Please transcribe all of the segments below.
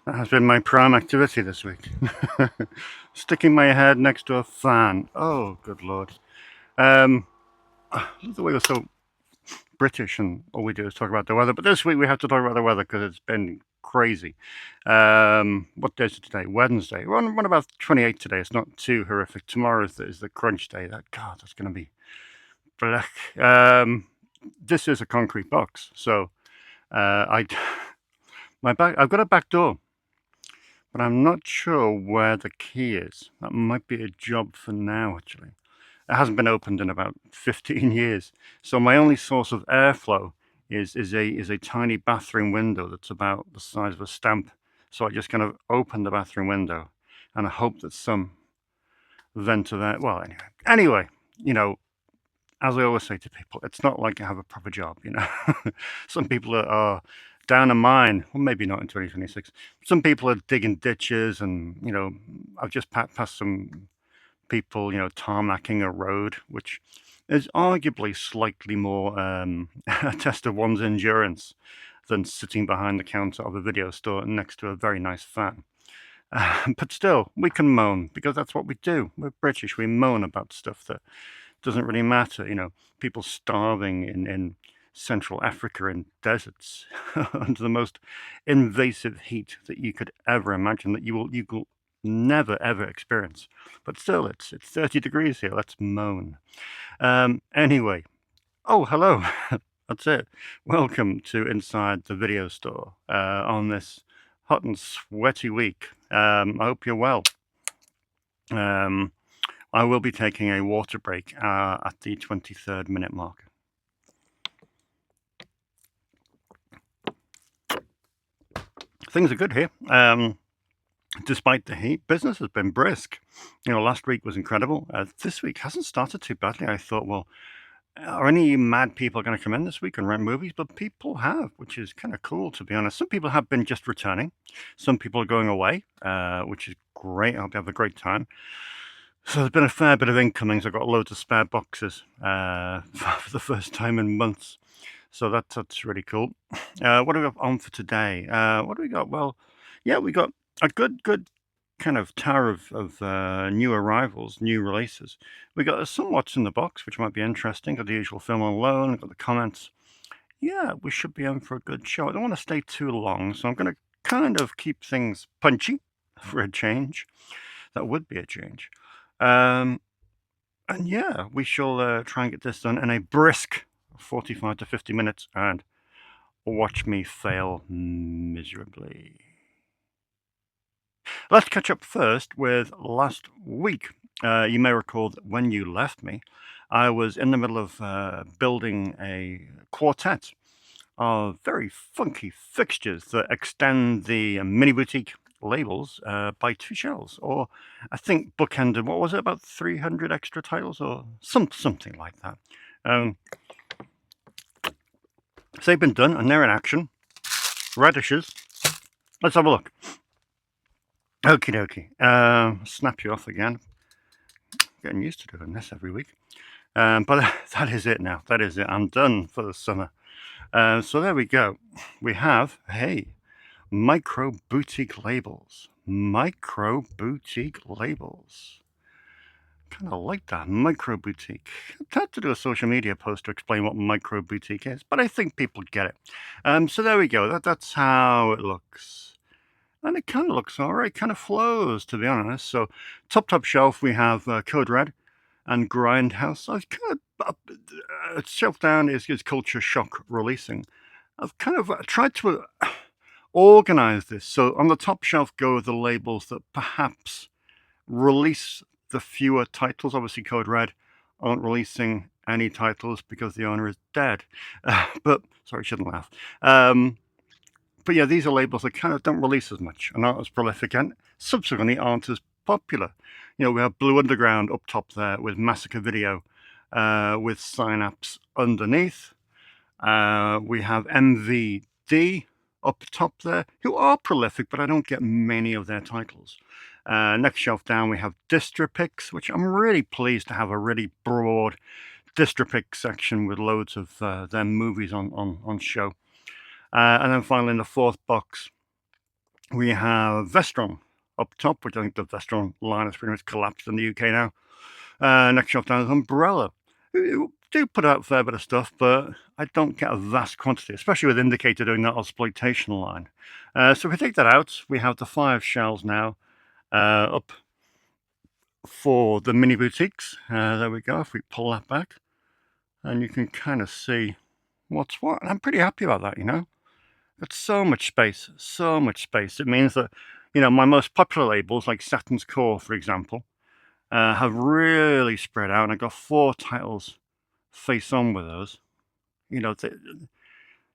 That has been my prime activity this week. Sticking my head next to a fan. Oh, good lord. Um, I love the way we're so British and all we do is talk about the weather. But this week we have to talk about the weather because it's been crazy. What day is it today? Wednesday. We're on about 28 today. It's not too horrific. Tomorrow is the crunch day. God, that's going to be black. This is a concrete box. So I I've got a back door, but I'm not sure where the key is. That might be a job for now, actually. It hasn't been opened in about 15 years. So my only source of airflow is a tiny bathroom window that's about the size of a stamp. So I just kind of open the bathroom window and I hope that some vent of that. Well, anyway, you know, as I always say to people, it's not like I have a proper job, you know. Some people are down a mine, well, maybe not in 2026. Some people are digging ditches, and I've just passed some people, tarmacking a road, which is arguably slightly more a test of one's endurance than sitting behind the counter of a video store next to a very nice fan. But still, we can moan because that's what we do. We're British. We moan about stuff that doesn't really matter. People starving in Central Africa in deserts under the most invasive heat that you could ever imagine that you will never ever experience. But still, it's 30 degrees here. Let's moan. Anyway, oh hello, that's it. Welcome to Inside the Video Store on this hot and sweaty week. I hope you're well. I will be taking a water break at the 23rd minute mark. Things are good here. Despite the heat, business has been brisk. Last week was incredible. This week hasn't started too badly. I thought, well, are any mad people going to come in this week and rent movies? But people have, which is kind of cool, to be honest. Some people have been just returning. Some people are going away, which is great. I hope they have a great time. So there's been a fair bit of incomings. I've got loads of spare boxes for the first time in months. So that's really cool. What do we got on for today? What do we got? Well, yeah, we got a good kind of tower of new arrivals, new releases. We got some what's in the box, which might be interesting. Got the usual film on loan. Got the comments. Yeah, we should be in for a good show. I don't want to stay too long, so I'm going to kind of keep things punchy for a change. That would be a change. And yeah, we shall try and get this done in a brisk 45 to 50 minutes and watch me fail miserably. Let's catch up first with last week. You may recall that when you left me, I was in the middle of building a quartet of very funky fixtures that extend the mini boutique labels by 2 shelves, or I think bookended. What was it, about 300 extra titles, or something like that. So they've been done and they're in action. Radishes. Let's have a look. Okie dokie. Snap you off again. Getting used to doing this every week. But that is it now. That is it. I'm done for the summer. So there we go. We have, hey, micro boutique labels. Micro boutique labels. Kind of like that. Micro boutique. I had to do a social media post to explain what micro boutique is, but I think people get it. So there we go. That's how it looks. And it kind of looks all right. Kind of flows, to be honest. So top shelf, we have Code Red and Grindhouse. I've kind of shelf down is Culture Shock releasing. I've kind of tried to organize this. So on the top shelf go the labels that perhaps release the fewer titles. Obviously, Code Red aren't releasing any titles because the owner is dead. But sorry, shouldn't laugh. But yeah, these are labels that kind of don't release as much and aren't as prolific and subsequently aren't as popular. We have Blue Underground up top there with Massacre Video with Synapse underneath. We have MVD up top there, who are prolific, but I don't get many of their titles. Next shelf down, we have Distropix, which I'm really pleased to have a really broad Distropix section with loads of their movies on show. And then finally in the fourth box, We have Vestron up top, which I think the Vestron line has pretty much collapsed in the UK now. Next shelf down is Umbrella, who do put out a fair bit of stuff, but I don't get a vast quantity, especially with Indicator doing that exploitation line. So if we take that out, we have the 5 shelves now up for the mini boutiques. There we go. If we pull that back, and you can kind of see what's what. And I'm pretty happy about that, you know. It's so much space, so much space. It means that, you know, my most popular labels, like Saturn's Core, for example, have really spread out. And I've got 4 titles face on with those. You know,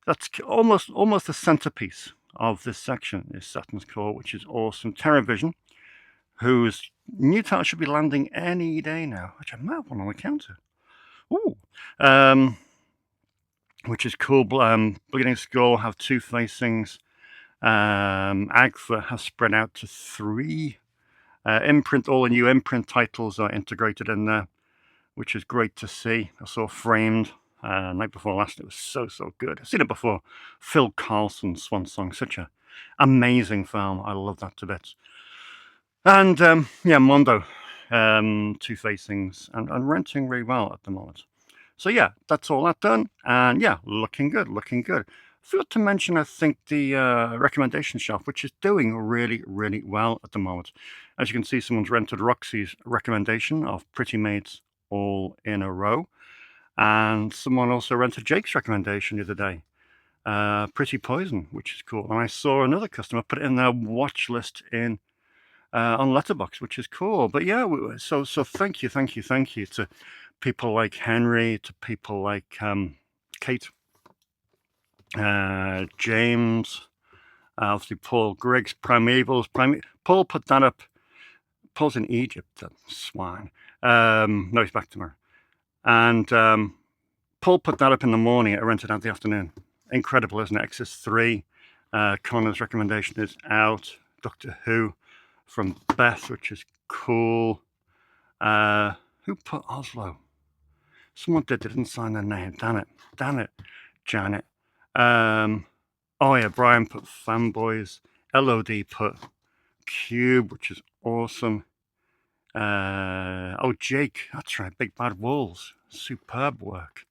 that's almost the centerpiece of this section is Saturn's Core, which is awesome. TerraVision, whose new title should be landing any day now, which I might have one on the counter. Ooh. Which is cool. Beginning Skull have 2 facings. Agfa has spread out to 3. Imprint, all the new Imprint titles are integrated in there, which is great to see. I saw Framed night before last. It was so good. I've seen it before. Phil Carlson's Swan Song, such an amazing film. I love that to bits. And yeah, Mondo, 2 facings and renting really well at the moment. So yeah, that's all that done, and yeah, looking good, looking good. Forgot to mention, I think, the recommendation shelf, which is doing really well at the moment. As you can see, someone's rented Roxy's recommendation of Pretty Maids all in a row, and someone also rented Jake's recommendation the other day, Pretty Poison, which is cool. And I saw another customer put it in their watch list in on Letterboxd, which is cool. But yeah, so thank you to people like Henry, to people like Kate, James, obviously Paul Griggs, Primevals. Paul put that up. Paul's in Egypt, that swine. No, he's back tomorrow. And Paul put that up in the morning. I rented out the afternoon. Incredible, isn't it? Exorcist 3. Connor's recommendation is out. Doctor Who from Beth, which is cool. Who put Oslo? Someone did. They didn't sign their name. Damn it, Janet. Oh yeah, Brian put Fanboys. LOD put Cube, which is awesome. Oh, Jake, that's right. Big Bad Wolves. Superb work.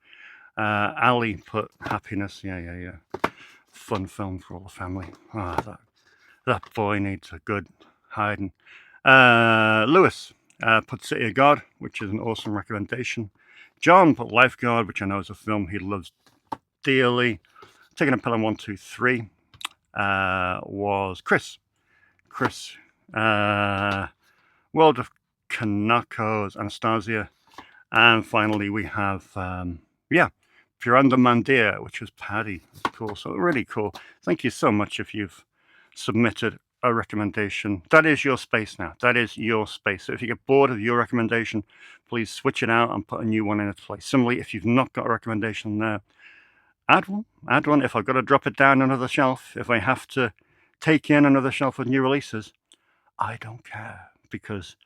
Ali put Happiness. Yeah. Fun film for all the family. That boy needs a good hiding. Lewis put City of God, which is an awesome recommendation. John put Lifeguard, which I know is a film he loves dearly. Taking a Pill in 1, 2, 3 was Chris. World of Kanako's Anastasia. And finally we have, Puranda Mandir, which was Paddy. That's cool. So really cool. Thank you so much if you've submitted a recommendation. That is your space now. That is your space. So if you get bored of your recommendation, please switch it out and put a new one in its place. Similarly, if you've not got a recommendation there, add one. If I've got to drop it down another shelf, if I have to take in another shelf with new releases, I don't care, because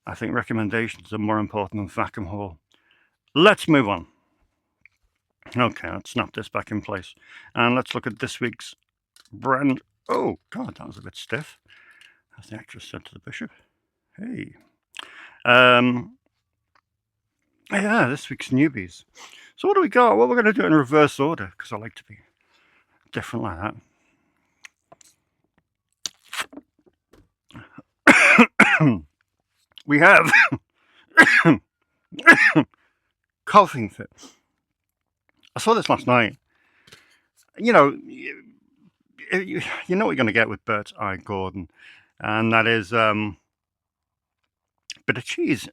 I think recommendations are more important than vacuum haul. Let's move on. Okay, let's snap this back in place. And let's look at this week's brand. Oh, God, that was a bit stiff, as the actress said to the bishop. Hey. Yeah, this week's newbies. So what do we got? Well, we're going to do it in reverse order, because I like to be different like that. We have coughing fit. I saw this last night. You know what you're going to get with Bert's Eye Gordon, and that is a bit of cheese,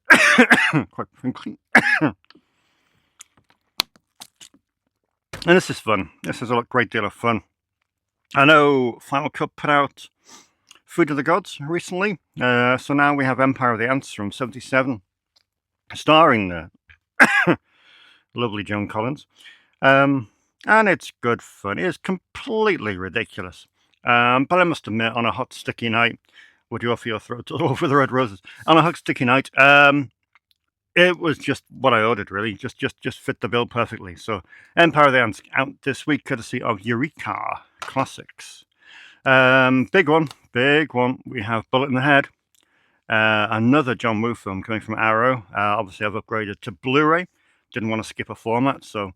quite frankly. And this is fun. This is a great deal of fun. I know Final Cut put out Food of the Gods recently, so now we have Empire of the Ants from '77, starring the lovely Joan Collins. And it's good fun. It is completely ridiculous. But I must admit, on a hot, sticky night, would you offer your throat all over the red roses? On a hot, sticky night, it was just what I ordered, really. Just fit the bill perfectly. So, Empire of the Ants out this week, courtesy of Eureka Classics. Big one. We have Bullet in the Head. Another John Woo film coming from Arrow. Obviously, I've upgraded to Blu-ray. Didn't want to skip a format, so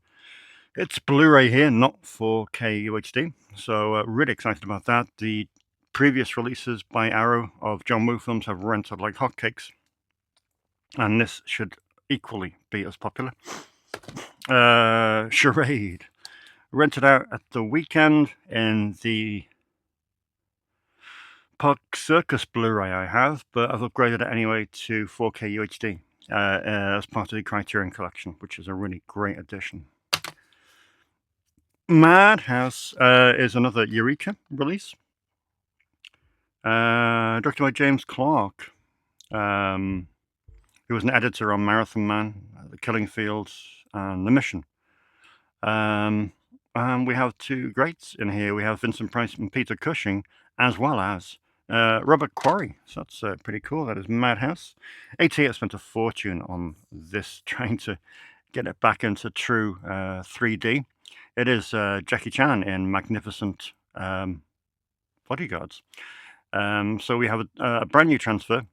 it's Blu-ray here, not 4K UHD. So really excited about that. The previous releases by Arrow of John Woo films have rented like hotcakes, and this should equally be as popular. Charade. Rented out at the weekend in the Park Circus Blu-ray I have, but I've upgraded it anyway to 4K UHD as part of the Criterion collection, which is a really great addition. Madhouse is another Eureka release, directed by James Clark, who was an editor on Marathon Man, The Killing Fields, and The Mission. And we have two greats in here. We have Vincent Price and Peter Cushing, as well as Robert Quarry. So that's pretty cool. That is Madhouse. AT spent a fortune on this, trying to get it back into true 3D. It is Jackie Chan in Magnificent Bodyguards. So we have a brand new transfer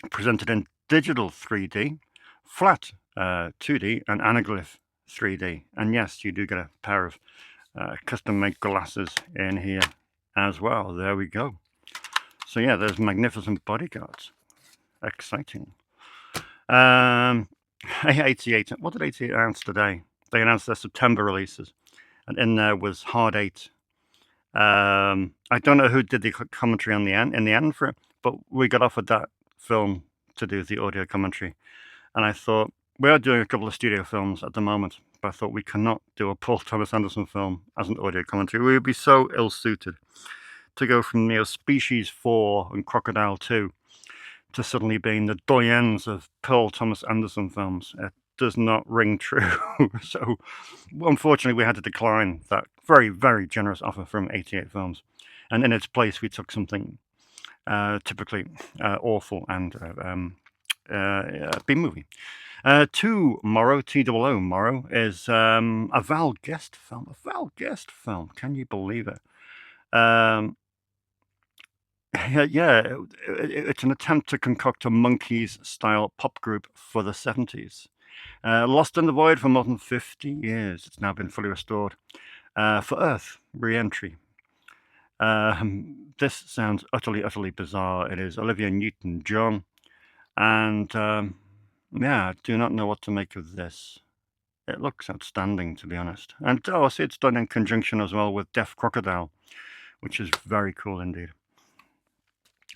presented in digital 3D, flat 2D, and anaglyph 3D. And yes, you do get a pair of custom-made glasses in here as well. There we go. So yeah, there's Magnificent Bodyguards. Exciting. 88. What did 88 announce today? They announced their September releases, and in there was Hard 8. I don't know who did the commentary on in the end for it, but we got offered that film to do the audio commentary, and I thought, we are doing a couple of studio films at the moment, but I thought we cannot do a Paul Thomas Anderson film as an audio commentary. We would be so ill-suited to go from Species 4 and Crocodile 2 to suddenly being the doyens of Paul Thomas Anderson films. It does not ring true. So unfortunately, we had to decline that very, very generous offer from 88 Films. And in its place, we took something typically awful and B-movie. Tomorrow, T-O-O, Morrow, is a Val Guest film. A Val Guest film. Can you believe it? It's an attempt to concoct a Monkees-style pop group for the 70s. Lost in the void for more than 50 years. It's now been fully restored for Earth re-entry. This sounds utterly, utterly bizarre. It is Olivia Newton-John, and I do not know what to make of this. It looks outstanding, to be honest. And I see it's done in conjunction as well with Deaf Crocodile, which is very cool indeed.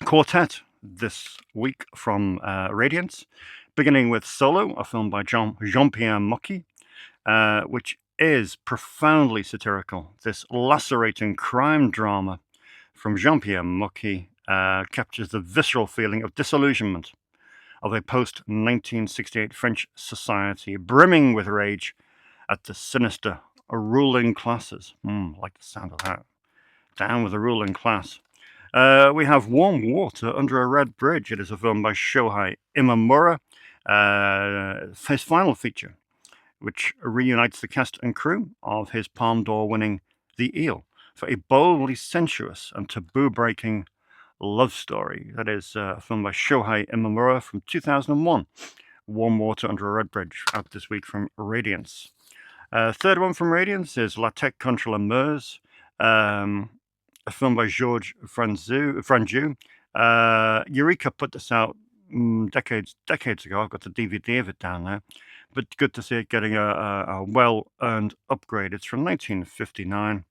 Quartet this week from Radiance, beginning with Solo, a film by Jean-Pierre Mocky, which is profoundly satirical. This lacerating crime drama from Jean-Pierre Mocky captures the visceral feeling of disillusionment of a post-1968 French society brimming with rage at the sinister ruling classes. Like the sound of that. Down with the ruling class. We have Warm Water Under a Red Bridge. It is a film by Shohei Imamura, his final feature, which reunites the cast and crew of his Palme d'Or winning The Eel for a boldly sensuous and taboo-breaking love story. That is a film by Shohei Imamura from 2001. Warm Water Under a Red Bridge, out this week from Radiance. Third one from Radiance is La Tech Contre la Meuse, a film by Georges Franju. Eureka put this out decades ago. I've got the DVD of it down there, but good to see it getting a well-earned upgrade. It's from 1959.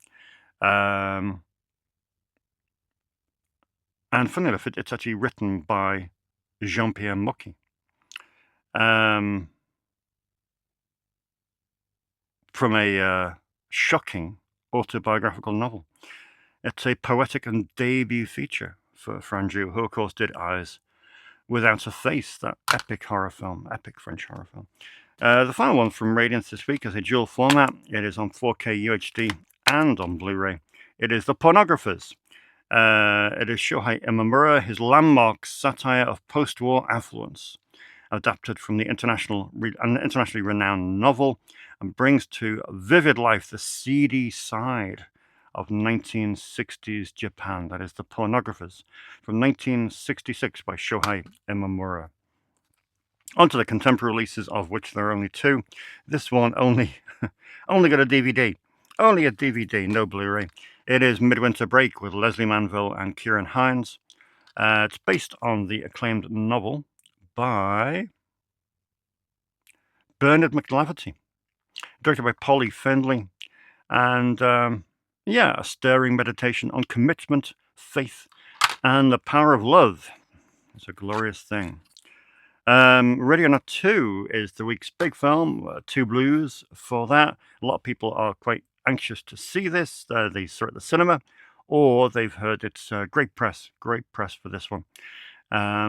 And funny enough, it's actually written by Jean-Pierre Mocky. From a shocking autobiographical novel. It's a poetic and debut feature for Franju, who of course did Eyes Without a Face, that epic French horror film. The final one from Radiance this week is a dual format. It is on 4K UHD and on Blu-ray. It is The Pornographers. It is Shohei Imamura, his landmark satire of post-war affluence, adapted from the internationally renowned novel, and brings to vivid life the seedy side of 1960s Japan. That is The Pornographers from 1966 by Shohei Imamura. On to the contemporary releases, of which there are only two. This one only got a DVD. Only a DVD, no Blu-ray. It is Midwinter Break with Leslie Manville and Kieran Hines. It's based on the acclaimed novel by Bernard McLafferty, directed by Polly Findlay, and a stirring meditation on commitment, faith, and the power of love. It's a glorious thing. Radiance 2 is the week's big film. 2 Blues for that. A lot of people are quite anxious to see this. They saw it at the cinema, or they've heard it's great press for this one.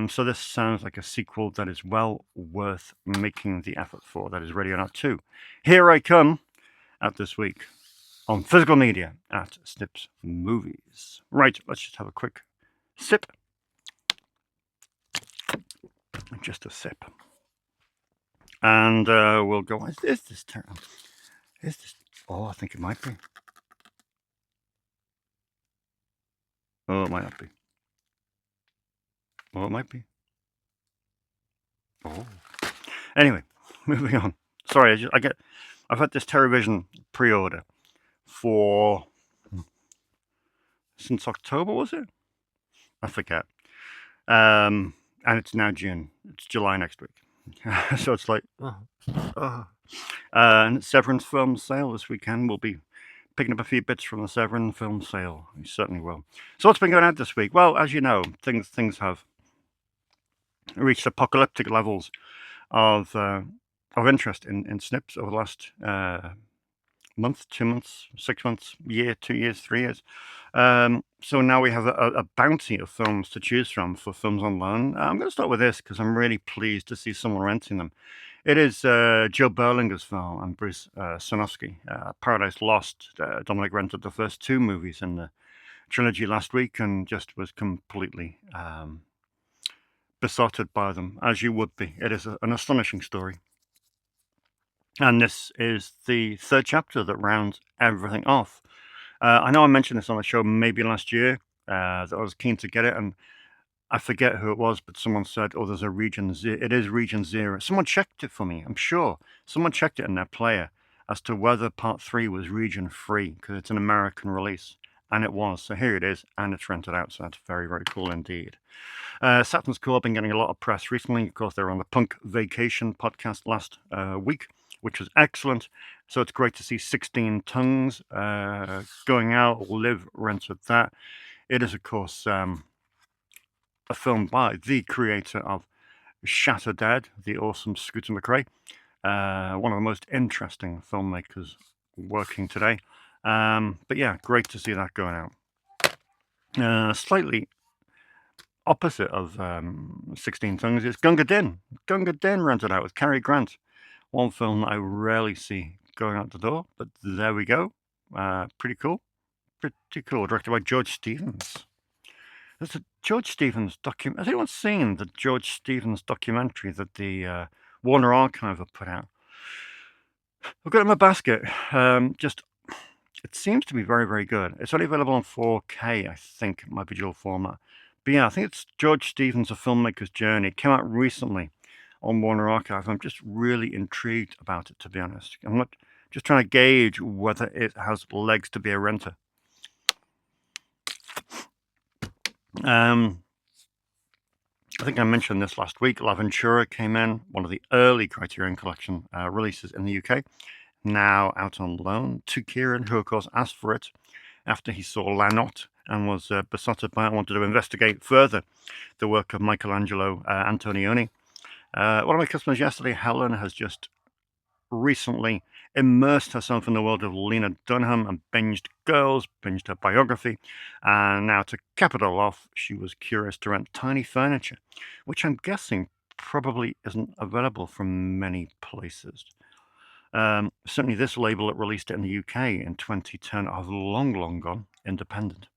So this sounds like a sequel that is well worth making the effort for. That is Radiance 2. Here I come out this week on physical media at Snips Movies. Right, let's just have a quick sip. Just a sip. And we'll go. Is this terrible? Is this? Oh, I think it might be. Oh, it might not be. Oh, it might be. Oh. Anyway, moving on. Sorry, I've had this Television pre-order for since October, was it? I forget. And it's now June. It's July next week. So it's like, and Severin film sale this weekend. We'll be picking up a few bits from the Severin film sale. We certainly will. So what's been going on this week? Well, as you know, things have reached apocalyptic levels of interest in Snips over the last month, 2 months, 6 months, year, 2 years, 3 years. So now we have a bounty of films to choose from for films on loan. I'm going to start with this because I'm really pleased to see someone renting them. It is Joe Berlinger's film and Bruce Sanofsky, Paradise Lost. Dominic rented the first 2 movies in the trilogy last week and just was completely besotted by them, as you would be. It is an astonishing story. And this is the 3rd chapter that rounds everything off. I know I mentioned this on the show maybe last year, that I was keen to get it, and I forget who it was, but someone said, oh, there's a Region 0. It is Region 0. Someone checked it for me, I'm sure. Someone checked it in their player as to whether Part 3 was Region 3, because it's an American release. And it was. So here it is, and it's rented out, so that's very, very cool indeed. Saturn's Core have been getting a lot of press recently. Of course, they were on the Punk Vacation podcast last week, which was excellent. So it's great to see 16 Tongues going out. Liv rented that. It is, of course, a film by the creator of Shatter Dead, the awesome Scooter McRae. One of the most interesting filmmakers working today. But yeah, great to see that going out. Slightly opposite of 16 Tongues is Gunga Din. Gunga Din rented out with Cary Grant. One film that I rarely see going out the door, but there we go. Pretty cool. Pretty cool. Directed by George Stevens. There's a George Stevens document. Has anyone seen the George Stevens documentary that the Warner Archive have put out? I've got it in my basket. It seems to be very, very good. It's only available on 4K, I think. It might be dual format. But yeah, I think it's George Stevens, A Filmmaker's Journey. It came out recently on Warner Archive. I'm just really intrigued about it, to be honest. I'm not just trying to gauge whether it has legs to be a renter. I think I mentioned this last week. L'Avventura came in, one of the early Criterion Collection releases in the UK, now out on loan to Kieran, who of course asked for it after he saw La Notte and was besotted by it, wanted to investigate further the work of Michelangelo Antonioni. One of my customers yesterday, Helen, has just recently immersed herself in the world of Lena Dunham and binged Girls, binged her biography, and now to cap it all off, she was curious to rent Tiny Furniture, which I'm guessing probably isn't available from many places. Certainly this label that released it in the UK in 2010 are long gone independent.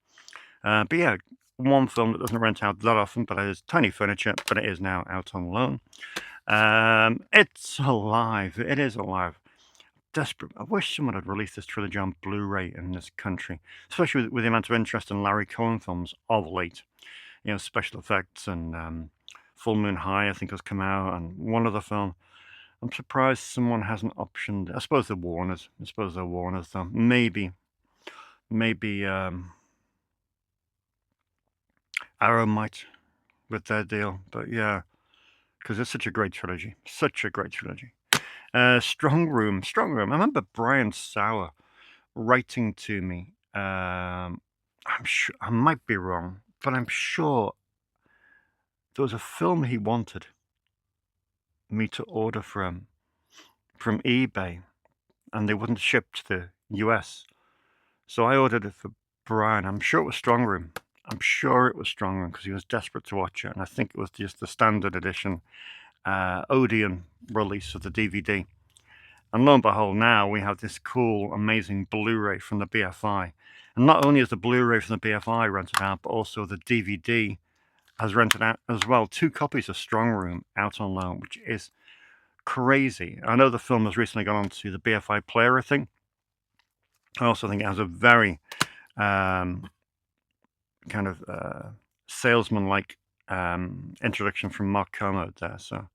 But yeah, one film that doesn't rent out that often, but it is Tiny Furniture, but it is now out on loan. It's alive. It is alive. desperate. I wish someone had released this trilogy on Blu-ray in this country, especially with the amount of interest in Larry Cohen films of late. You know, special effects and Full Moon High, I think, has come out, and one other film. I'm surprised someone hasn't optioned. I suppose they're Warners. I suppose they're Warners, though. Maybe Arrow might with their deal, but yeah, because it's such a great trilogy. Such a great trilogy. Strong Room. I remember Brian Sauer writing to me. I'm sure I might be wrong, but I'm sure there was a film he wanted me to order from eBay, and they wouldn't ship to the US. So I ordered it for Brian. I'm sure it was Strong Room. I'm sure it was Strong Room because he was desperate to watch it, and I think it was just the standard edition Odeon release of the DVD. And lo and behold, now we have this cool, amazing Blu-ray from the BFI. And not only is the Blu-ray from the BFI rented out, but also the DVD has rented out as well. 2 copies of Strong Room out on loan, which is crazy. I know the film has recently gone on to the BFI player, I think. I also think it has a very kind of salesman-like introduction from Mark Kermode there. So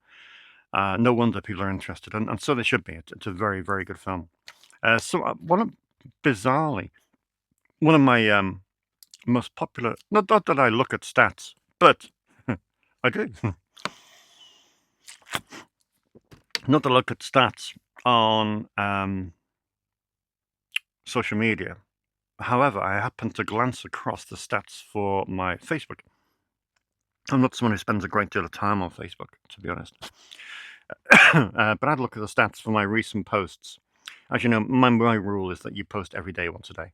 no wonder people are interested, and so they should be. It's a very, very good film. Bizarrely, one of my most popular. Not that I look at stats, but I do. Not to look at stats on social media. However, I happened to glance across the stats for my Facebook. I'm not someone who spends a great deal of time on Facebook, to be honest. But I'd look at the stats for my recent posts. As you know, my rule is that you post every day, once a day.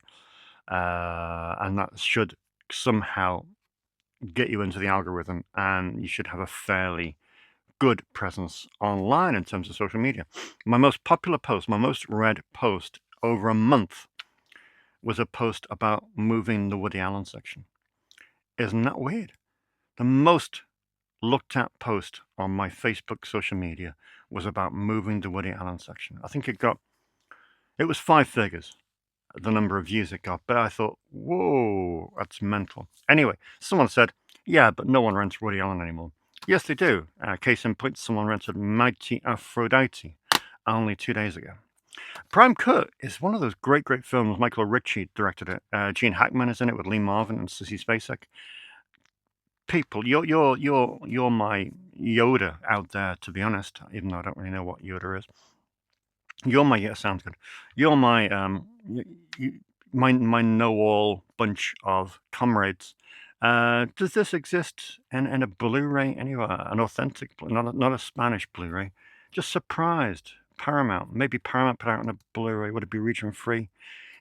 And that should somehow get you into the algorithm, and you should have a fairly good presence online in terms of social media. My most popular post, my most read post over a month was a post about moving the Woody Allen section. Isn't that weird? The most looked at post on my Facebook social media was about moving the Woody Allen section. I think it was 5 figures, the number of views it got, but I thought, whoa, that's mental. Anyway, someone said, yeah, but no one rents Woody Allen anymore. Yes, they do. Case in point, someone rented Mighty Aphrodite only 2 days ago. Prime Cut is one of those great, great films. Michael Ritchie directed it. Gene Hackman is in it with Lee Marvin and Sissy Spacek. People, you're my Yoda out there, to be honest, even though I don't really know what Yoda is. You're my, yeah, sounds good. You're my my know-all bunch of comrades. Does this exist in a Blu-ray anywhere? An authentic, not a Spanish Blu-ray. Just surprised. Paramount, maybe Paramount put out on a Blu-ray. Would it be region free?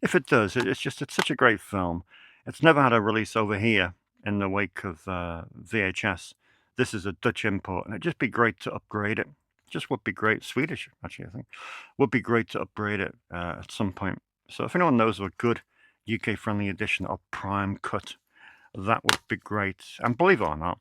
If it does, it's such a great film. It's never had a release over here in the wake of VHS. This is a Dutch import, and it'd just be great to upgrade it. Just would be great. Swedish, actually, I think. Would be great to upgrade it at some point. So if anyone knows of a good UK-friendly edition of Prime Cut, that would be great. And believe it or not,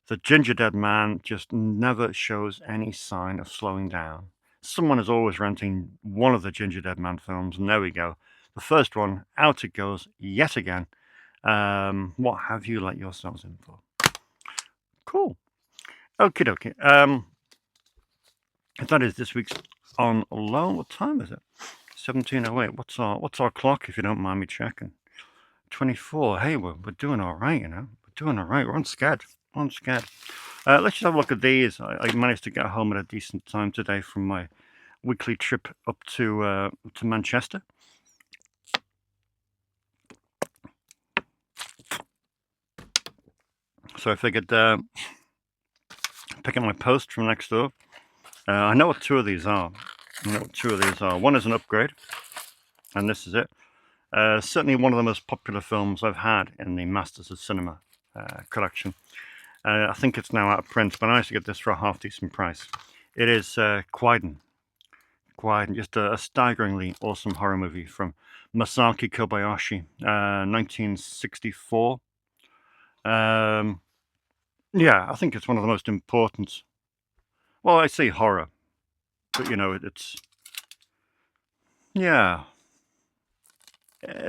the Ginger Dead Man just never shows any sign of slowing down. Someone is always renting one of the Ginger Dead Man films, and there we go. The first one, out it goes yet again. What have you let yourselves in for? Cool. Okie dokie. That is this week's On Loan. What time is it? 17:08. What's our clock, if you don't mind me checking? 24. Hey, we're doing all right, you know. We're doing all right. We're on schedule. Let's just have a look at these. I managed to get home at a decent time today from my weekly trip up to Manchester. So I figured pick up my post from next door. I know what 2 of these are. One is an upgrade, and this is it. Certainly one of the most popular films I've had in the Masters of Cinema collection. I think it's now out of print, but I managed to get this for a half-decent price. It is Quiden, just a staggeringly awesome horror movie from Masaki Kobayashi, 1964. Yeah, I think it's one of the most important. Well, I say horror, but you know, it's Yeah,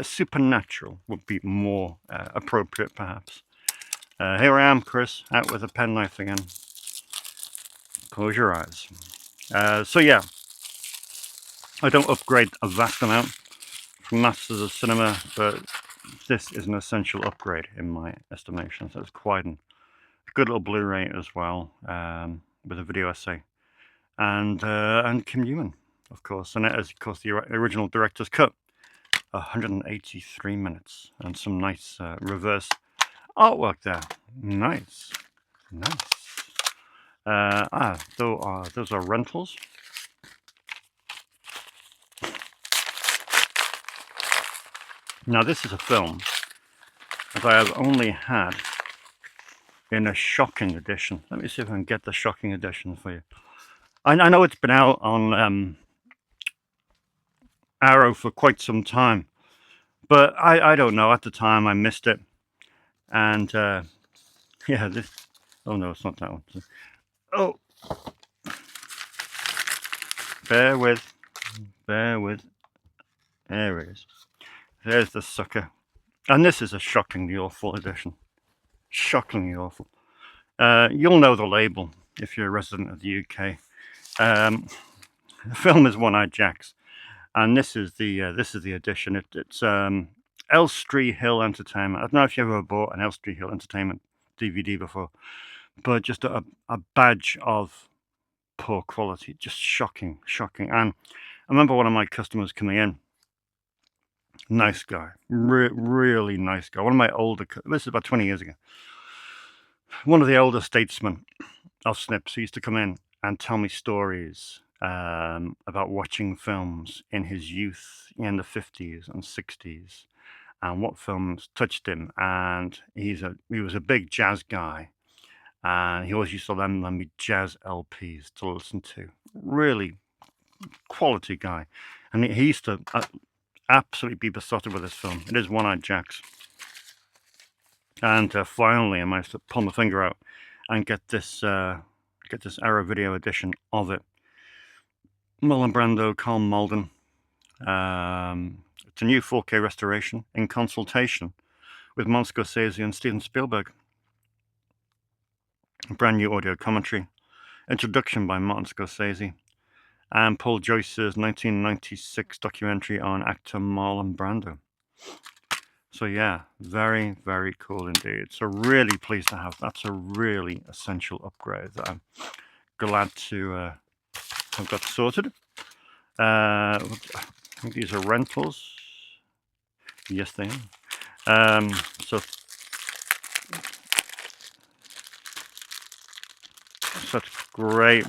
supernatural would be more appropriate, perhaps. Here I am, Chris, out with a penknife again. Close your eyes. So yeah, I don't upgrade a vast amount from Masters of Cinema, but this is an essential upgrade in my estimation. So it's quite a good little Blu-ray as well, with a video essay, and Kim Newman, of course, and it is, of course, the original director's cut. 183 minutes and some nice reverse artwork there. Nice. Those are rentals. Now this is a film that I have only had in a shocking edition. Let me see if I can get the shocking edition for you. I know it's been out on Arrow for quite some time, but I don't know. At the time, I missed it, and yeah, this. Oh no, it's not that one. Oh, bear with. There it is. There's the sucker, and this is a shockingly awful edition. Shockingly awful. You'll know the label if you're a resident of the UK. The film is One-Eyed Jacks, and this is the edition. It's Elstree Hill Entertainment. I don't know if you ever bought an Elstree Hill Entertainment DVD before, but just a badge of poor quality. Just shocking. And I remember one of my customers coming in. Nice guy, really nice guy. One of my older, this is about 20 years ago. One of the older statesmen of Snips who used to come in and tell me stories about watching films in his youth in the 50s and 60s and what films touched him. And he was a big jazz guy, and he always used to lend me jazz LPs to listen to. Really quality guy, and he used to absolutely be besotted with this film. It is One-Eyed Jacks. And finally, I managed to pull my finger out and get this Arrow video edition of it. Marlon Brando, Carl Malden. It's a new 4K restoration in consultation with Martin Scorsese and Steven Spielberg. A brand new audio commentary. Introduction by Martin Scorsese. And Paul Joyce's 1996 documentary on actor Marlon Brando. So yeah, very, very cool indeed. So really pleased to have. That's a really essential upgrade that I'm glad to have got sorted. I think these are rentals. Yes, they are. So that's great.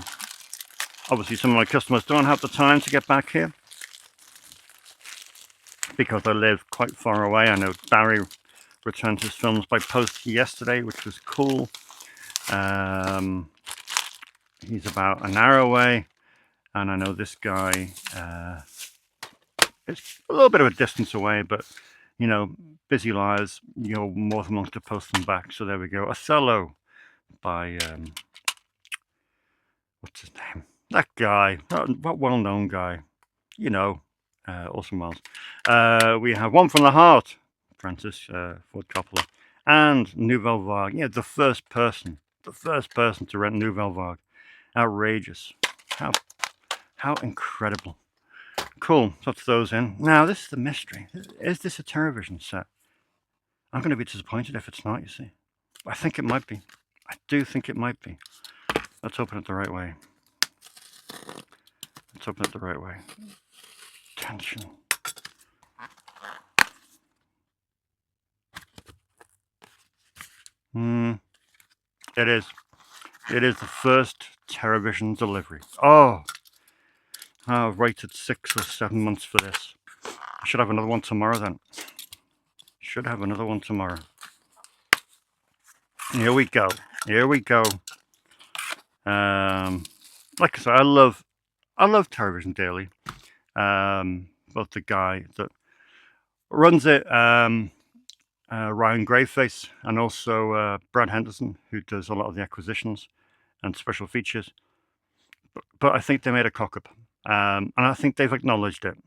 Obviously, some of my customers don't have the time to get back here because I live quite far away. I know Barry returned his films by post yesterday, which was cool. He's about an hour away, and I know this guy it's a little bit of a distance away, but you know, busy lives, you're more than welcome to post them back. So there we go. Othello by what's his name? That guy, that well-known guy, you know, Orson Welles. We have One from the Heart, Francis Ford Coppola, and Nouvelle Vague. Yeah, the first person to rent Nouvelle Vague. Outrageous. How incredible. Cool, that's those in. Now, this is the mystery. Is this a TerraVision set? I'm going to be disappointed if it's not, you see. I think it might be. I do think it might be. Let's open it the right way. Let's open it the right way. Tension. It is. It is the first TerraVision delivery. Oh, I've waited 6 or 7 months for this. I should have another one tomorrow then. Should have another one tomorrow. Here we go. Here we go. Like I said, I love TerraVision Daily. Both the guy that runs it, Ryan Greyface, and also Brad Henderson, who does a lot of the acquisitions and special features. But I think they made a cock-up, and I think they've acknowledged it.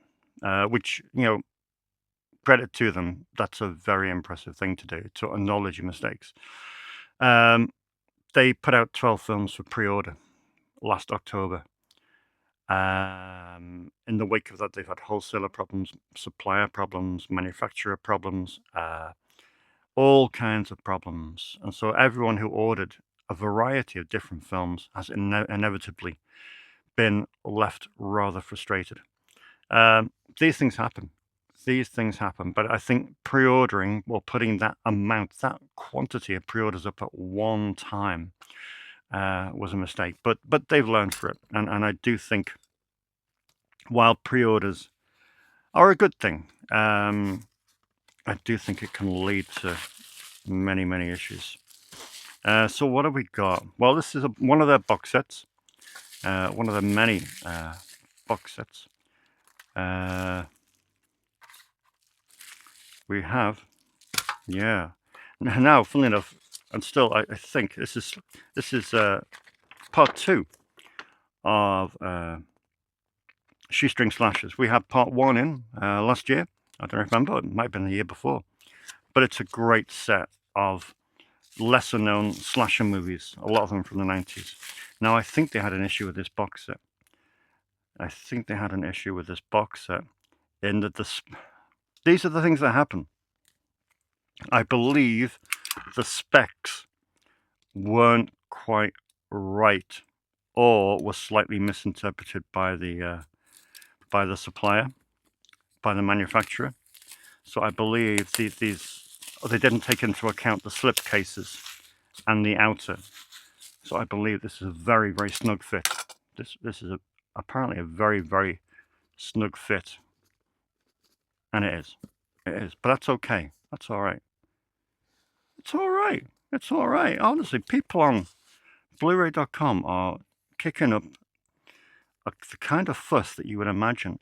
which, credit to them. That's a very impressive thing to do, to acknowledge your mistakes. They put out 12 films for pre-order last October. In the wake of that, they've had wholesaler problems, supplier problems, manufacturer problems, all kinds of problems. And so everyone who ordered a variety of different films has inevitably been left rather frustrated. These things happen. But I think pre-ordering, or putting that quantity of pre-orders up at one time was a mistake. But they've learned for it. And I do think, while pre-orders are a good thing, I do think it can lead to many, many issues. So what have we got? Well, this is one of their box sets. One of the many box sets. We have, now, funnily enough, and still, I think this is part 2 of Shoestring Slashers. We had part 1 in last year. I don't remember, it might have been the year before. But it's a great set of lesser known slasher movies, a lot of them from the 90s. Now, I think they had an issue with this box set. In that these are the things that happen. I believe the specs weren't quite right, or were slightly misinterpreted by the supplier, by the manufacturer. So I believe they didn't take into account the slip cases and the outer. So I believe this is a very, very snug fit. This is apparently a very, very snug fit. And it is. But that's okay. That's all right. It's all right. Honestly, people on Blu-ray.com are kicking up the kind of fuss that you would imagine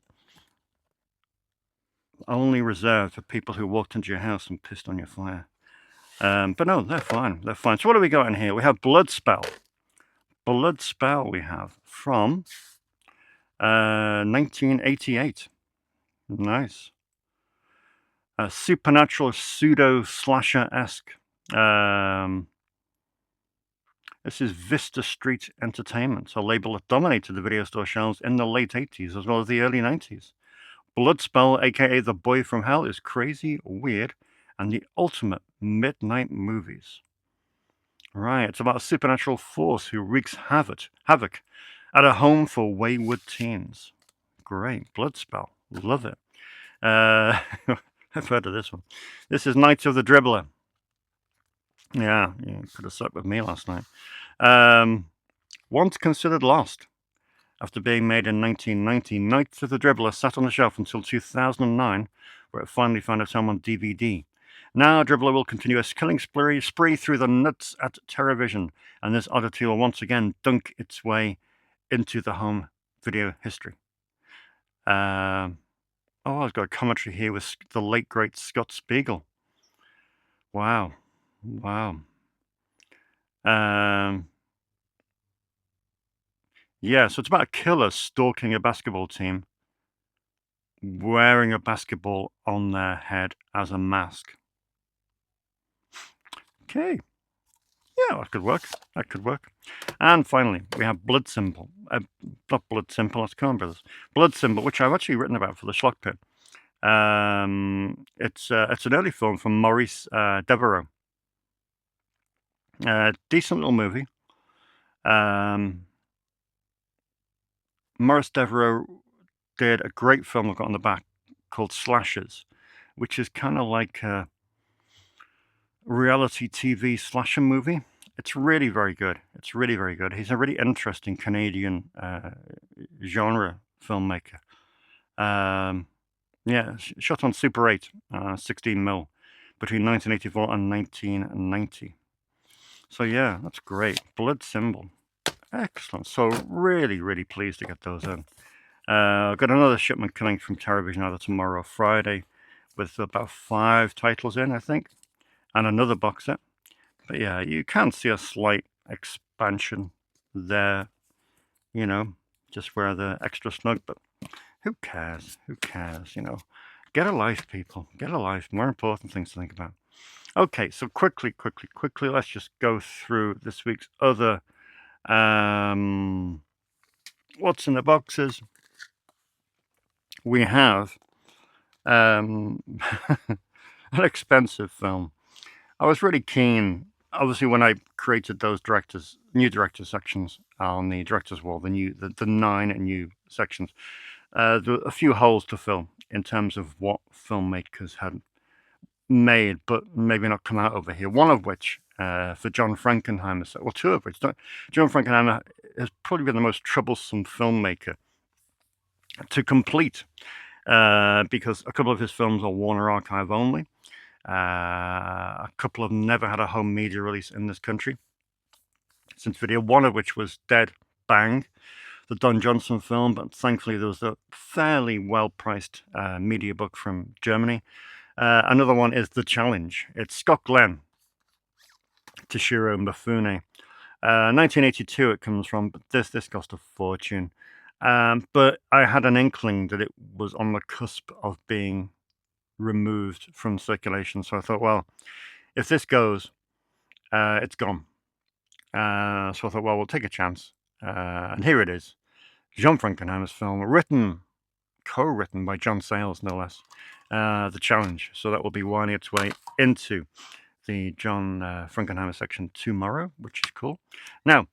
only reserved for people who walked into your house and pissed on your fire. But no, they're fine. So what do we got in here? We have Bloodspell. We have from 1988. Nice. A supernatural pseudo-slasher-esque. This is Vista Street Entertainment, a label that dominated the video store shelves in the late 80s as well as the early 90s. Bloodspell, aka The Boy from Hell, is crazy, weird, and the ultimate midnight movies. Right, it's about a supernatural force who wreaks havoc at a home for wayward teens. Great, Bloodspell, love it. I've heard of this one. This is Night of the Dribbler. Yeah, could have sucked with me last night. Once considered lost. After being made in 1990, Night of the Dribbler sat on the shelf until 2009, where it finally found its home on DVD. Now, Dribbler will continue a killing spree through the nuts at Terrorvision, and this oddity will once again dunk its way into the home video history. I've got a commentary here with the late, great Scott Spiegel. Wow. So it's about a killer stalking a basketball team, wearing a basketball on their head as a mask. Okay. Yeah, that could work. And finally, we have Blood Symbol. Not Blood Simple, that's Coen Brothers. Blood Symbol, which I've actually written about for the Schlock Pit. It's an early film from Maurice Devereaux. Decent little movie. Maurice Devereaux did a great film I've got on the back called Slashers, which is kind of like a reality TV slasher movie. It's really very good. He's a really interesting Canadian genre filmmaker. Shot on Super 8, 16mm, between 1984 and 1990. So yeah, that's great. Blood Symbol. Excellent. So really, really pleased to get those in. I've got another shipment coming from Terrorvision either tomorrow or Friday with about 5 titles in, I think, and another box set. But yeah, you can see a slight expansion there, just where the extra snug, but Who cares? Who cares? You know, get a life, people. Get a life. More important things to think about. Okay, so quickly, let's just go through this week's other what's in the boxes. We have an expensive film. I was really keen, obviously, when I created those new directors sections on the directors wall, the 9 new sections. There were a few holes to fill in terms of what filmmakers had made, but maybe not come out over here. One of which, for John Frankenheimer, well, two of which. John Frankenheimer has probably been the most troublesome filmmaker to complete, because a couple of his films are Warner Archive only. A couple have never had a home media release in this country since video, one of which was Dead Bang, the Don Johnson film, but thankfully there was a fairly well-priced media book from Germany. Another one is The Challenge. It's Scott Glenn, Toshiro Mifune. 1982 it comes from, but this cost a fortune. But I had an inkling that it was on the cusp of being removed from circulation, so I thought, well, if this goes, it's gone. So I thought, well, we'll take a chance. And here it is. John Frankenheimer's film, co-written by John Sayles, no less. The Challenge. So that will be winding its way into the John Frankenheimer section tomorrow, which is cool. Now,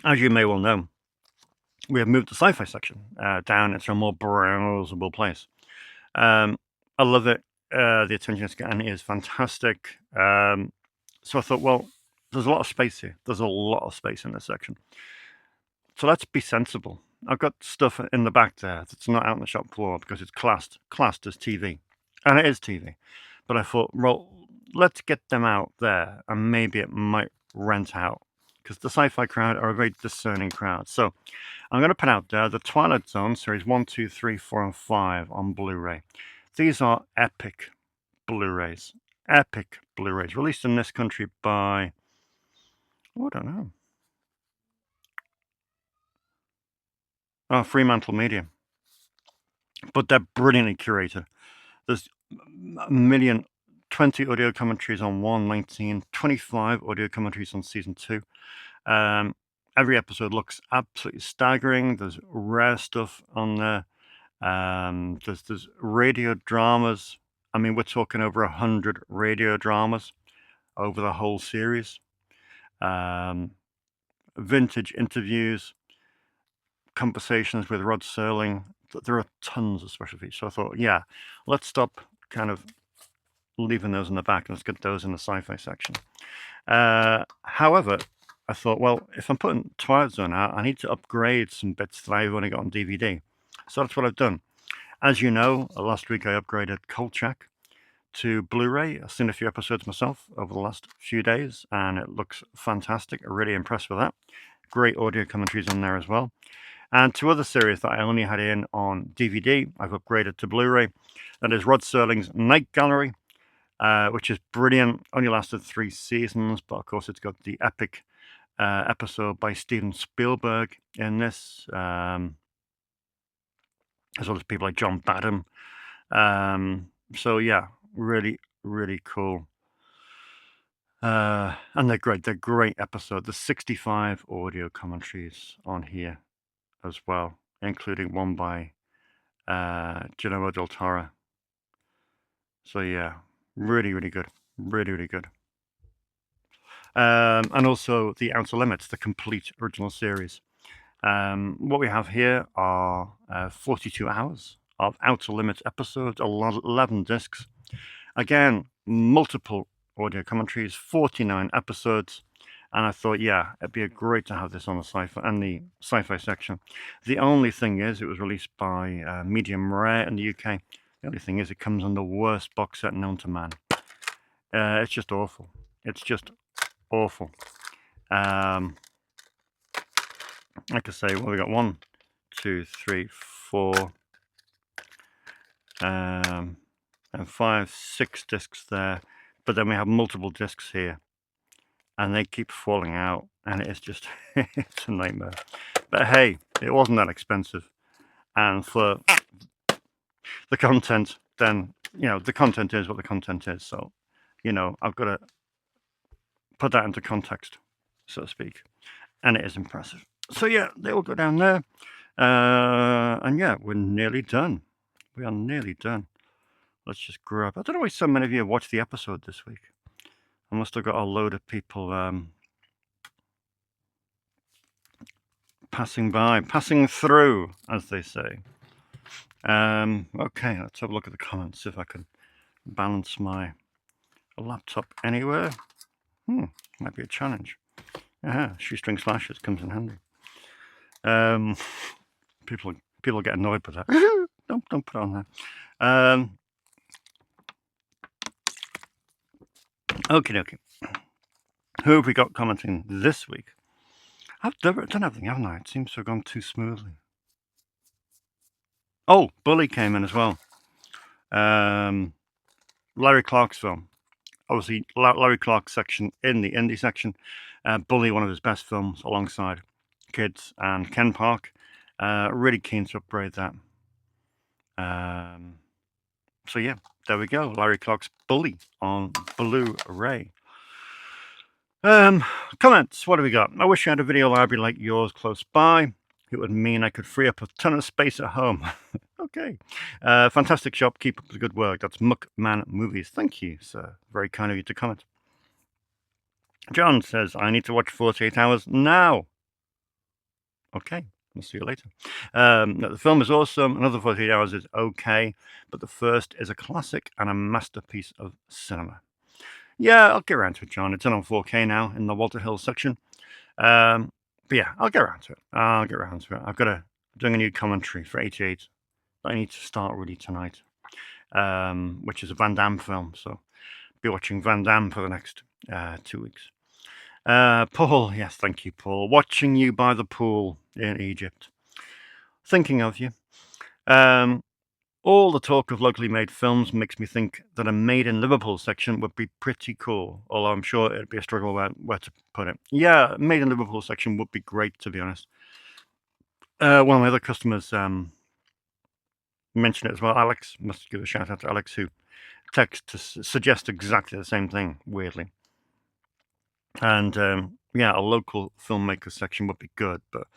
as you may well know, we have moved the sci-fi section down into a more browsable place. I love it. The attention it's getting is fantastic. So I thought, well, there's a lot of space here. There's a lot of space in this section. So let's be sensible. I've got stuff in the back there that's not out on the shop floor because it's classed as TV. And it is TV. But I thought, well, let's get them out there and maybe it might rent out. Because the sci-fi crowd are a very discerning crowd. So I'm going to put out there the Twilight Zone series 1, 2, 3, 4, and 5 on Blu-ray. These are epic Blu-rays. Epic Blu-rays. Released in this country by, I don't know. Oh, Fremantle Media. But they're brilliantly curated. There's 20 audio commentaries on 1, 19, 25 audio commentaries on season 2. Every episode looks absolutely staggering. There's rare stuff on there. There's radio dramas. I mean, we're talking over 100 radio dramas over the whole series. Vintage interviews, conversations with Rod Serling. There are tons of special features. So I thought, yeah, let's stop kind of leaving those in the back. Let's get those in the sci-fi section. However, I thought, well, if I'm putting Twilight Zone out, I need to upgrade some bits that I've only got on DVD. So that's what I've done. As you know, last week I upgraded Kolchak to Blu-ray. I've seen a few episodes myself over the last few days, and it looks fantastic. I'm really impressed with that. Great audio commentaries on there as well. And 2 other series that I only had in on DVD, I've upgraded to Blu-ray. That is Rod Serling's Night Gallery, which is brilliant. Only lasted 3 seasons, but of course it's got the epic episode by Steven Spielberg in this, as well as people like John Badham. So yeah, really, really cool. And they're great. They're great episodes. There's 65 audio commentaries on here as well, including one by Guillermo del Toro. So yeah, really, really good. Really, really good. And also the Outer Limits, the complete original series. What we have here are 42 hours of Outer Limits episodes, 11 discs. Again, multiple audio commentaries, 49 episodes. And I thought, yeah, it'd be great to have this on the sci-fi section. The only thing is, it was released by Medium Rare in the UK. The only thing is, it comes on the worst box set known to man. It's just awful. It's just awful. Like I say, well, we got 1, 2, 3, 4, and 5, 6 discs there. But then we have multiple discs here, and they keep falling out, and it's just it's a nightmare. But hey, it wasn't that expensive. And for the content, then, the content is what the content is. So, I've got to put that into context, so to speak. And it is impressive. So, yeah, they all go down there. And yeah, we're nearly done. We are nearly done. Let's just grab. I don't know why so many of you have watched the episode this week. I must have got a load of people passing through, as they say. Okay, let's have a look at the comments, see if I can balance my laptop anywhere. Might be a challenge. Shoestring slashes comes in handy. People get annoyed by that. don't put it on there. Okay. Who have we got commenting this week? I've done everything, haven't I? It seems to have gone too smoothly. Oh, Bully came in as well. Larry Clark's film. Obviously, Larry Clark's section in the indie section. Bully, one of his best films, alongside Kids and Ken Park. Really keen to upgrade that. So yeah, there we go. Larry Clark's Bully on Blu-ray. Comments. What do we got? I wish I had a video library like yours close by. It would mean I could free up a ton of space at home. Okay. Fantastic shop. Keep up the good work. That's Muckman Movies. Thank you, sir. Very kind of you to comment. John says, I need to watch 48 Hours now. Okay. I'll see you later. The film is awesome. Another 48 Hours is okay. But the first is a classic and a masterpiece of cinema. Yeah, I'll get around to it, John. It's in on 4K now in the Walter Hill section. But yeah, I'll get around to it. I'm doing a new commentary for 88 that I need to start really tonight, which is a Van Damme film. So I'll be watching Van Damme for the next 2 weeks. Paul, yes, thank you, Paul. Watching you by the pool in Egypt. Thinking of you. All the talk of locally made films makes me think that a Made in Liverpool section would be pretty cool, although I'm sure it'd be a struggle about where to put it. Yeah, Made in Liverpool section would be great, to be honest. One of my other customers mentioned it as well. Alex, must give a shout out to Alex, who texted to suggest exactly the same thing, weirdly. And yeah, a local filmmaker section would be good, but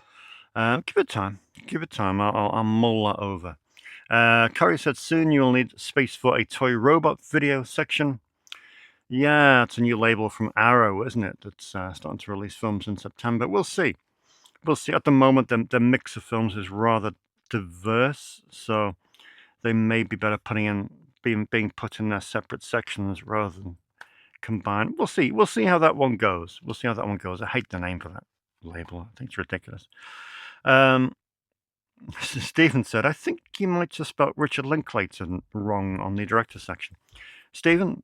give it time. I'll mull that over. Curry said, soon you will need space for a toy robot video section. Yeah, it's a new label from Arrow, isn't it? That's starting to release films in September. We'll see. At the moment, the mix of films is rather diverse, so they may be better being put in their separate sections rather than combined. We'll see. We'll see how that one goes. I hate the name for that label. I think it's ridiculous. Stephen said, I think you might have spelled Richard Linklater wrong on the director section. Stephen,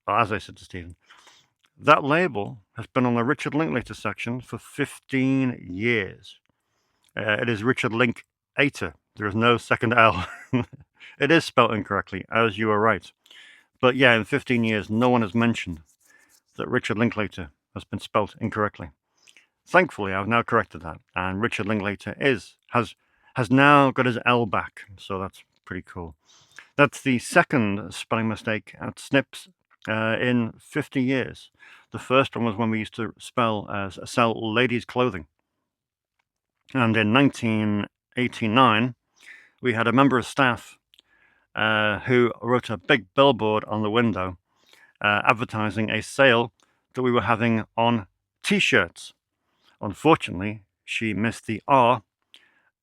as I said to Stephen, that label has been on the Richard Linklater section for 15 years. It is Richard Linklater. There is no second L. It is spelled incorrectly, as you are right. But yeah, in 15 years, no one has mentioned that Richard Linklater has been spelled incorrectly. Thankfully, I've now corrected that, and Richard Linklater has now got his L back, so that's pretty cool. That's the second spelling mistake at Snips in 50 years. The first one was when we used to sell ladies' clothing. And in 1989, we had a member of staff who wrote a big billboard on the window advertising a sale that we were having on T-shirts. Unfortunately, she missed the R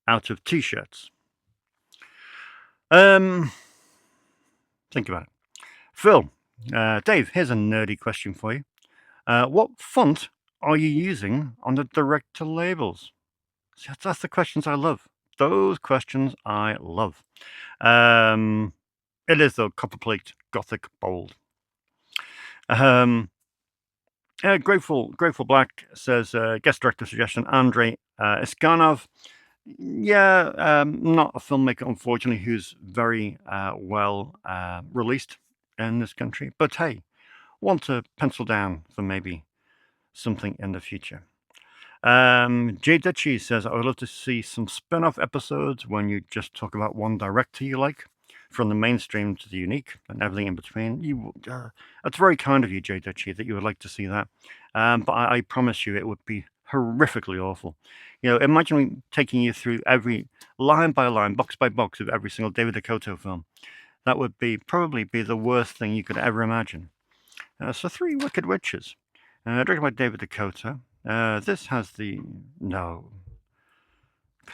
out of T-shirts. Think about it. Phil, Dave, here's a nerdy question for you. What font are you using on the director labels? See, that's the questions I love. Those questions I love. It is, though, copperplate, gothic, bold. Grateful Black says, guest director suggestion, Andrei Iskanov. Yeah, not a filmmaker, unfortunately, who's very well released in this country. But hey, want to pencil down for maybe something in the future. Jay Ditchy says, I would love to see some spin off episodes when you just talk about one director you like, from the mainstream to the unique and everything in between. That's very kind of you, Jay Ditchy, that you would like to see that. But I promise you it would be horrifically awful. Imagine me taking you through every line by line, box by box of every single David Dakota film. That would probably be the worst thing you could ever imagine. So Three Wicked Witches, directed by David Dakota. This has the... No.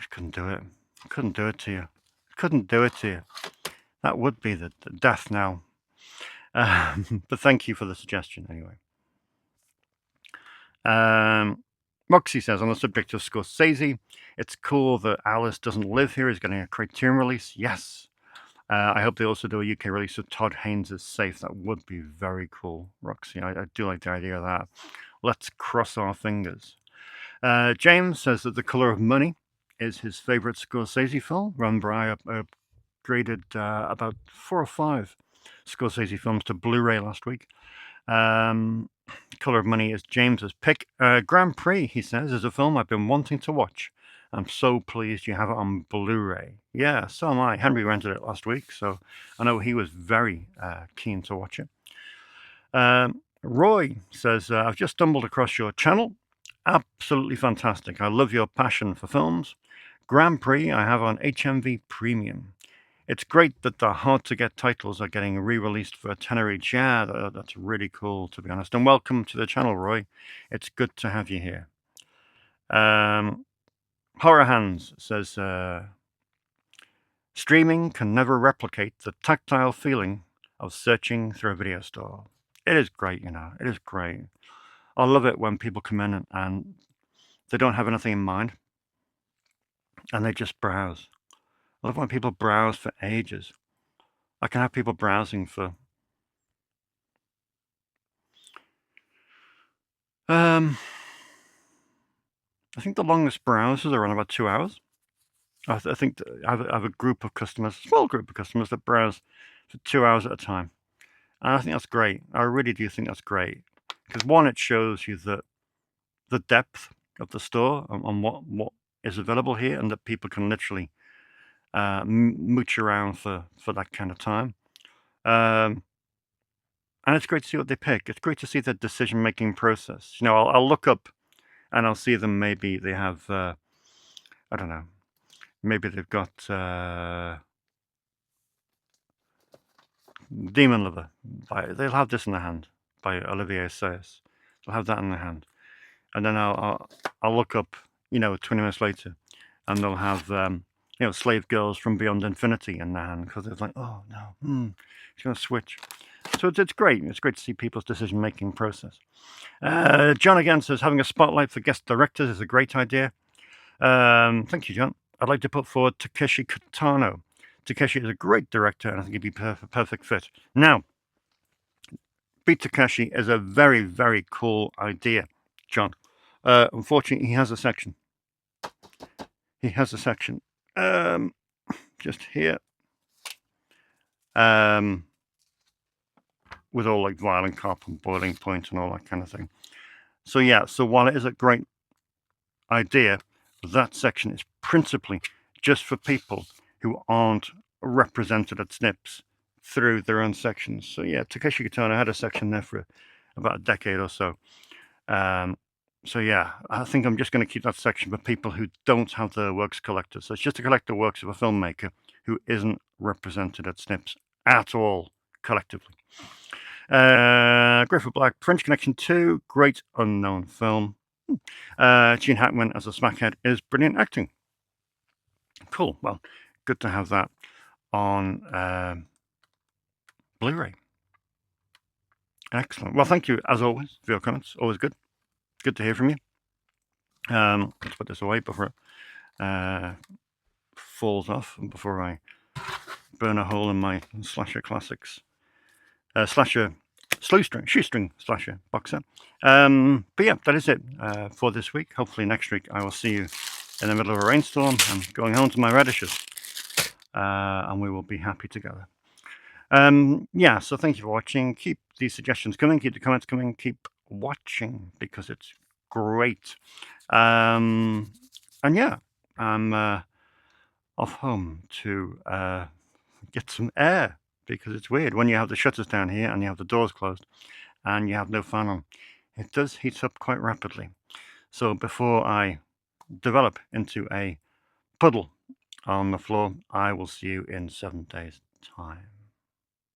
Couldn't do it. Couldn't do it to you. Couldn't do it to you. That would be the death now. But thank you for the suggestion anyway. Roxy says, on the subject of Scorsese, it's cool that Alice Doesn't Live Here is getting a Criterion release. Yes. I hope they also do a UK release of Todd Haynes' Safe. That would be very cool, Roxy. I do like the idea of that. Let's cross our fingers. James says that The Color of Money is his favourite Scorsese film. Run by upgraded about 4 or 5 Scorsese films to Blu-ray last week. Color of Money is James's pick. Grand Prix, he says, is a film I've been wanting to watch. I'm so pleased you have it on Blu-ray. Yeah, so am I. Henry rented it last week, so I know he was very keen to watch it. Roy says, I've just stumbled across your channel. Absolutely fantastic. I love your passion for films. Grand Prix I have on HMV Premium. It's great that the hard-to-get titles are getting re-released for a tenner each. Yeah, that's really cool, to be honest. And welcome to the channel, Roy. It's good to have you here. Horror Hands says, streaming can never replicate the tactile feeling of searching through a video store. It is great, It is great. I love it when people come in and they don't have anything in mind and they just browse. I love when people browse for ages. I can have people browsing for... I think the longest browsers are around about 2 hours. I think I have a group of customers, a small group of customers that browse for 2 hours at a time. And I think that's great. I really do think that's great. Because one, it shows you the depth of the store and what is available here, and that people can literally mooch around for that kind of time. And it's great to see what they pick. It's great to see the decision-making process. I'll look up and I'll see them. Maybe they have, I don't know, maybe they've got Demon Lover. They'll have this in their hand by Olivier Assayas. They'll have that in their hand. And then I'll look up, 20 minutes later, and they'll have, Slave Girls from Beyond Infinity in their hand, because it's like, oh, no, it's going to switch. So it's great. It's great to see people's decision-making process. John again says, having a spotlight for guest directors is a great idea. Thank you, John. I'd like to put forward Takeshi Kitano. Takeshi is a great director, and I think he'd be perfect fit. Now, Beat Takeshi is a very, very cool idea, John. Unfortunately, he has a section. Just here. With all like violent cop and boiling point and all that kind of thing. So yeah, so while it is a great idea, that section is principally just for people who aren't represented at Snips through their own sections. So yeah, Takeshi Kitano had a section there for about a decade or so. So yeah, I think I'm just going to keep that section for people who don't have their works collected. So it's just to collect the works of a filmmaker who isn't represented at Snips at all collectively. Griffith Black, French Connection 2, great unknown film. Gene Hackman as a smackhead is brilliant acting. Cool. Well, good to have that on Blu-ray. Excellent. Well, thank you, as always, for your comments. Always good. Good to hear from you. Let's put this away before it falls off and before I burn a hole in my Slasher Classics. Slasher shoestring slasher boxer. But yeah, that is it for this week. Hopefully next week I will see you in the middle of a rainstorm and going home to my radishes, and we will be happy together. Yeah, so thank you for watching. Keep these suggestions coming, keep the comments coming, keep watching, because it's great And yeah, I'm off home to get some air, because it's weird when you have the shutters down here and you have the doors closed and you have no fan on. It does heat up quite rapidly. So before I develop into a puddle on the floor, I will see you in 7 days' time.